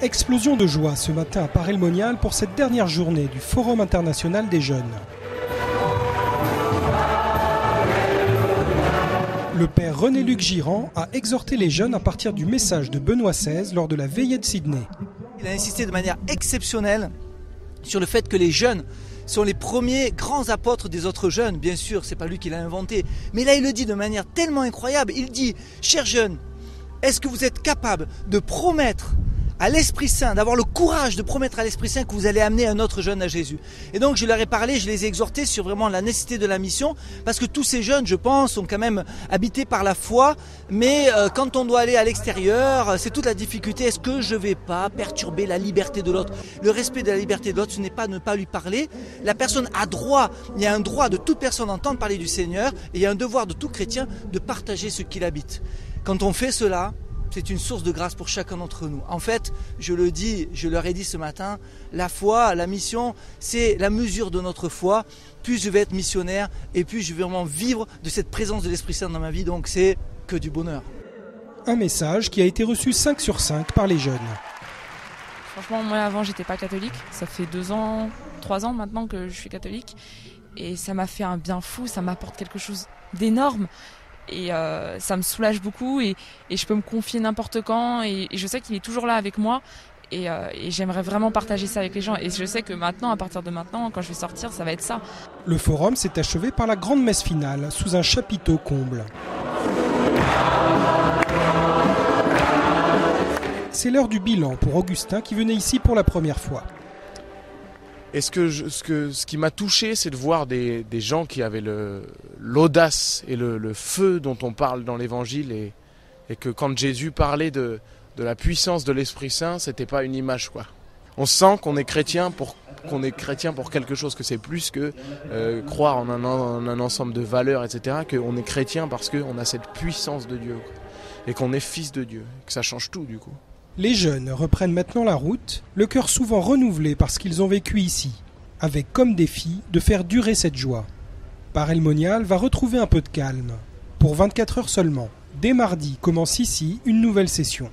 Explosion de joie ce matin à Paray-le-Monial pour cette dernière journée du Forum international des jeunes. Le père René-Luc Girand a exhorté les jeunes à partir du message de Benoît XVI lors de la veillée de Sydney. Il a insisté de manière exceptionnelle sur le fait que les jeunes sont les premiers grands apôtres des autres jeunes. Bien sûr, c'est pas lui qui l'a inventé, mais là il le dit de manière tellement incroyable. Il dit, chers jeunes, est-ce que vous êtes capables de promettre à l'Esprit Saint, d'avoir le courage de promettre à l'Esprit Saint que vous allez amener un autre jeune à Jésus. Et donc je leur ai parlé, je les ai exhortés sur vraiment la nécessité de la mission, parce que tous ces jeunes, je pense, sont quand même habités par la foi, mais quand on doit aller à l'extérieur, c'est toute la difficulté. Est-ce que je ne vais pas perturber la liberté de l'autre? Le respect de la liberté de l'autre, ce n'est pas ne pas lui parler. La personne a droit, il y a un droit de toute personne d'entendre parler du Seigneur, et il y a un devoir de tout chrétien de partager ce qu'il habite. Quand on fait cela, c'est une source de grâce pour chacun d'entre nous. En fait, je le dis, je leur ai dit ce matin, la foi, la mission, c'est la mesure de notre foi. Plus je vais être missionnaire et plus je vais vraiment vivre de cette présence de l'Esprit Saint dans ma vie. Donc c'est que du bonheur. Un message qui a été reçu 5 sur 5 par les jeunes. Franchement, moi avant, j'étais pas catholique. Ça fait 2 ans, 3 ans maintenant que je suis catholique. Et ça m'a fait un bien fou, ça m'apporte quelque chose d'énorme. Et ça me soulage beaucoup et je peux me confier n'importe quand et je sais qu'il est toujours là avec moi et j'aimerais vraiment partager ça avec les gens et je sais que maintenant, à partir de maintenant, quand je vais sortir, ça va être ça. Le forum s'est achevé par la grande messe finale sous un chapiteau comble. C'est l'heure du bilan pour Augustin qui venait ici pour la première fois. Et ce qui m'a touché, c'est de voir des gens qui avaient l'audace et le feu dont on parle dans l'Évangile et que quand Jésus parlait de la puissance de l'Esprit Saint, c'était pas une image, quoi. On sent qu'on est chrétien pour quelque chose, que c'est plus que croire en un ensemble de valeurs, etc. Qu'on est chrétien parce qu'on a cette puissance de Dieu, quoi, et qu'on est fils de Dieu, que ça change tout du coup. Les jeunes reprennent maintenant la route, le cœur souvent renouvelé par ce qu'ils ont vécu ici, avec comme défi de faire durer cette joie. Paray-le-Monial va retrouver un peu de calme. Pour 24 heures seulement, dès mardi commence ici une nouvelle session.